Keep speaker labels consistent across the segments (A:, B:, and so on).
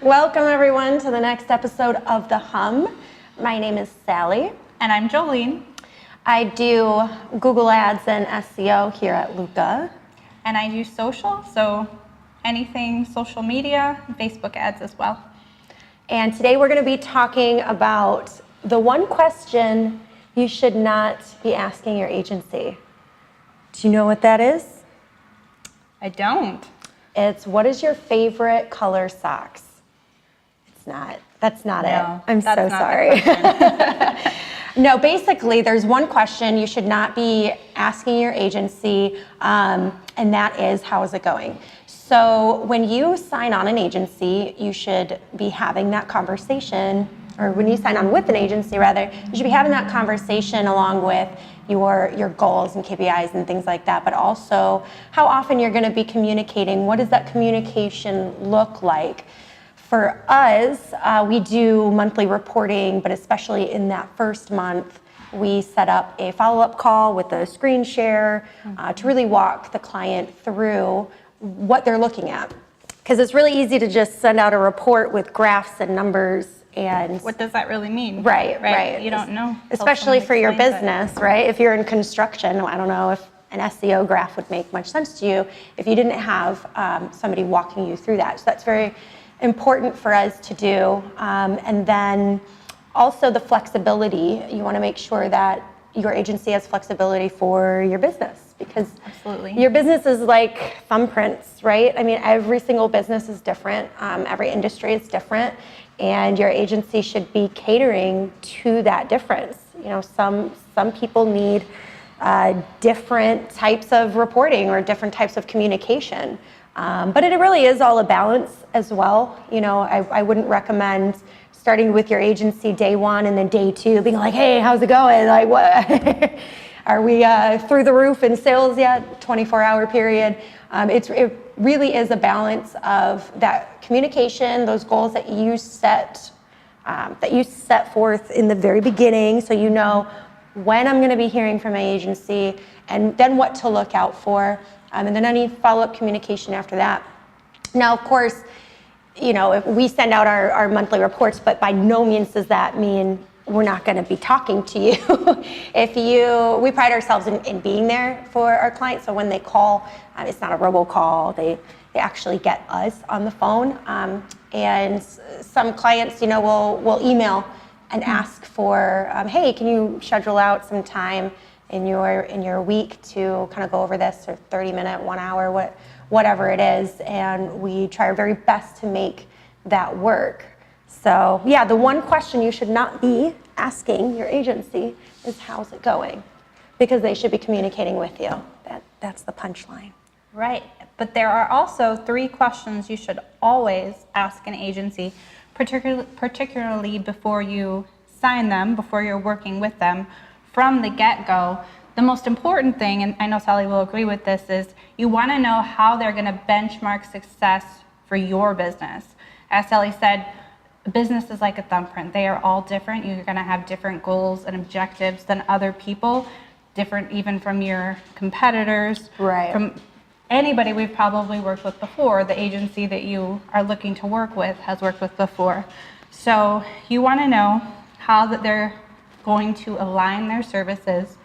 A: Welcome everyone to the next episode of the Humm. My name is Sally.
B: And I'm Jolene.
A: I do Google Ads and SEO here at Luca.
B: And I do social, so anything social media, Facebook ads as well.
A: And today we're going to be talking about the one question you should not be asking your agency. Do you know what that is?
B: I don't.
A: It's, what is your favorite color socks? It's not. That's not it. I'm so sorry. No, basically, there's one question you should not be asking your agency, and that is, how is it going? So when you sign on an agency, you should be having that conversation, or when you sign on with an agency, rather, you should be having that conversation along with your goals and KPIs and things like that, but also how often you're going to be communicating. What does that communication look like? For us, we do monthly reporting, but especially in that first month, we set up a follow-up call with a screen share to really walk the client through what they're looking at. Because it's really easy to just send out a report with graphs and numbers. And
B: what does that really mean?
A: Right.
B: You don't know.
A: Especially for your business, right? If you're in construction, I don't know if an SEO graph would make much sense to you if you didn't have somebody walking you through that. So that's very important for us to do. And then also the flexibility. You want to make sure that your agency has flexibility for your business, because
B: absolutely,
A: your business is like thumbprints, right? I mean, every single business is different. Every industry is different. And your agency should be catering to that difference. You know, some people need different types of reporting or different types of communication. But it really is all a balance as well. You know, I wouldn't recommend starting with your agency day one and then day two being like, hey, how's it going? Like, what? Are we through the roof in sales yet? 24-hour period. It really is a balance of that communication, those goals that you set forth in the very beginning, so you know when I'm going to be hearing from my agency, and then what to look out for, and then any follow-up communication after that. Now, of course, you know, if we send out our monthly reports, but by no means does that mean we're not going to be talking to you. We pride ourselves in being there for our clients. So when they call, it's not a robocall. They actually get us on the phone. And some clients, you know, will email and ask for, hey, can you schedule out some time in your week to kind of go over this, or 30-minute, 1 hour, whatever it is. And we try our very best to make that work. So yeah, the one question you should not be asking your agency is, how's it going? Because they should be communicating with you. That's the punchline.
B: Right, but there are also 3 questions you should always ask an agency, particularly before you sign them, before you're working with them from the get-go. The most important thing, and I know Sally will agree with this, is you want to know how they're going to benchmark success for your business. As Sally said, business is like a thumbprint. They are all different. You're going to have different goals and objectives than other people, different even from your competitors,
A: right?
B: From anybody we've probably worked with before. The agency that you are looking to work with has worked with before. So you want to know how that they're going to align their services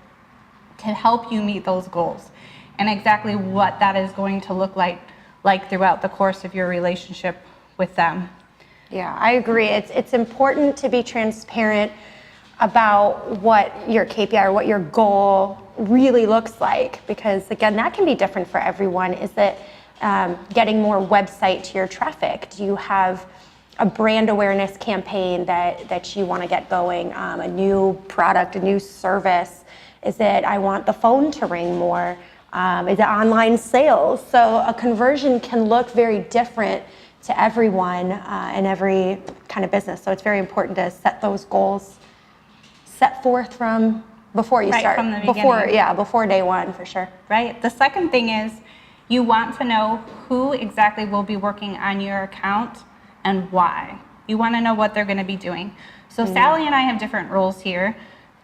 B: to help you meet those goals, and exactly what that is going to look like throughout the course of your relationship with them.
A: Yeah, I agree. It's important to be transparent about what your KPI or what your goal really looks like, because again, that can be different for everyone. Is it getting more website to your traffic? Do you have a brand awareness campaign that you want to get going? A new product, a new service? Is it, I want the phone to ring more? Is it online sales? So a conversion can look very different to everyone and every kind of business. So it's very important to set those goals, set forth from before you start.
B: From the beginning.
A: Before day one, for sure.
B: Right. The second thing is, you want to know who exactly will be working on your account and why. You want to know what they're going to be doing. So Sally and I have different roles here.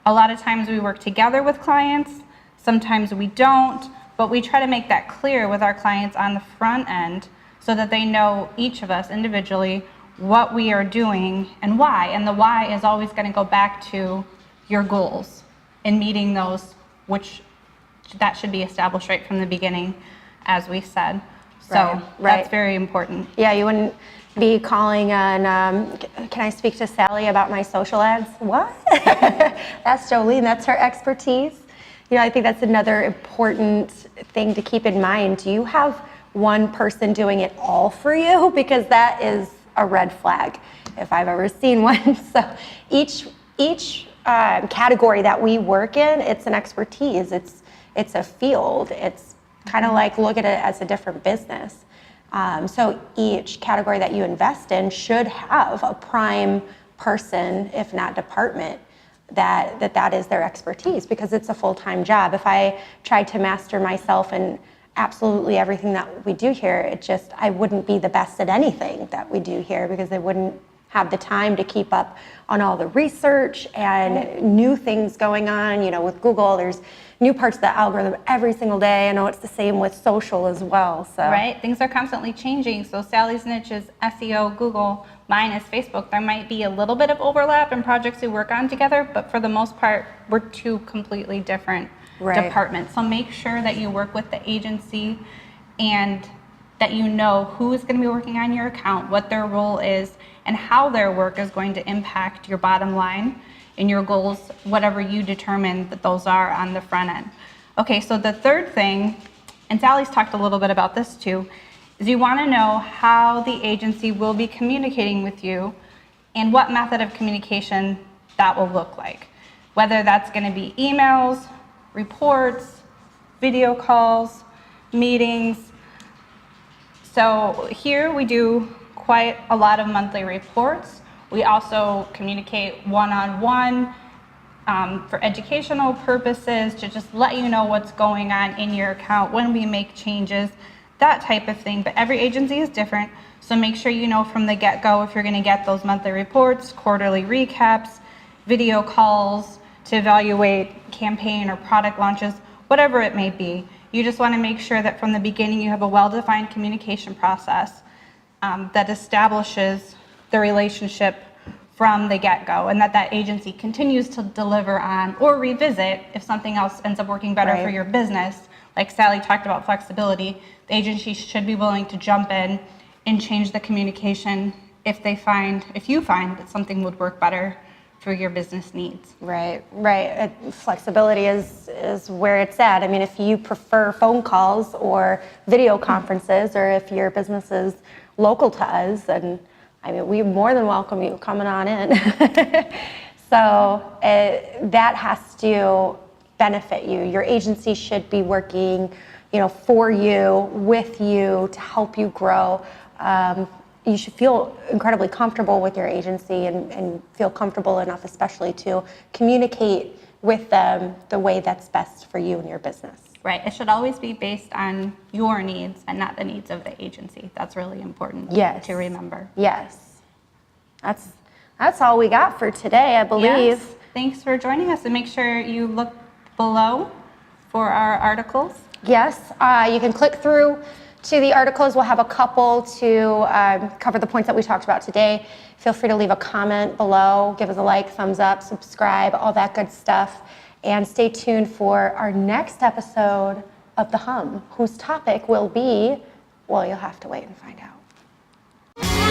B: A lot of times we work together with clients, sometimes we don't, but we try to make that clear with our clients on the front end so that they know, each of us individually, what we are doing and why. And the why is always going to go back to your goals and meeting those, which that should be established right from the beginning, as we said. So that's very important.
A: Yeah, you wouldn't be calling on, can I speak to Sally about my social ads? What? That's Jolene, that's her expertise. You know, I think that's another important thing to keep in mind. Do you have one person doing it all for you? Because that is a red flag if I've ever seen one. So each category that we work in, it's an expertise. It's a field. It's kind of like look at it as a different business. So each category that you invest in should have a prime person, if not department, that is their expertise, because it's a full-time job. If I tried to master myself in absolutely everything that we do here, I wouldn't be the best at anything that we do here, because I wouldn't have the time to keep up on all the research and new things going on. You know, with Google, there's new parts of the algorithm every single day. I know it's the same with social as well. So
B: right, things are constantly changing. So Sally's niche is SEO, Google, mine is Facebook. There might be a little bit of overlap in projects we work on together, but for the most part, we're two completely different departments. So make sure that you work with the agency and that you know who is going to be working on your account, what their role is, and how their work is going to impact your bottom line and your goals, whatever you determine that those are on the front end. Okay, so the third thing, and Sally's talked a little bit about this too, is you want to know how the agency will be communicating with you and what method of communication that will look like. Whether that's going to be emails, reports, video calls, meetings. So here we do quite a lot of monthly reports. We also communicate one-on-one for educational purposes, to just let you know what's going on in your account, when we make changes, that type of thing. But every agency is different, so make sure you know from the get-go if you're going to get those monthly reports, quarterly recaps, video calls to evaluate campaign or product launches, whatever it may be. You just want to make sure that from the beginning you have a well-defined communication process that establishes the relationship from the get-go, and that agency continues to deliver on or revisit if something else ends up working better for your business. Like Sally talked about flexibility, the agency should be willing to jump in and change the communication if you find that something would work better for your business needs.
A: Right. Flexibility is where it's at. I mean, if you prefer phone calls or video conferences, or if your business is local to us, then I mean, we more than welcome you coming on in. So that has to benefit you. Your agency should be working, for you, with you, to help you grow. You should feel incredibly comfortable with your agency and feel comfortable enough, especially to communicate with them the way that's best for you and your business.
B: Right. It should always be based on your needs and not the needs of the agency. That's really important to remember.
A: Yes. That's all we got for today, I believe.
B: Yes. Thanks for joining us, and make sure you look below for our articles.
A: Yes. You can click through to the articles. We'll have a couple to cover the points that we talked about today. Feel free to leave a comment below, give us a like, thumbs up, subscribe, all that good stuff. And stay tuned for our next episode of The Humm, whose topic will be, well, you'll have to wait and find out.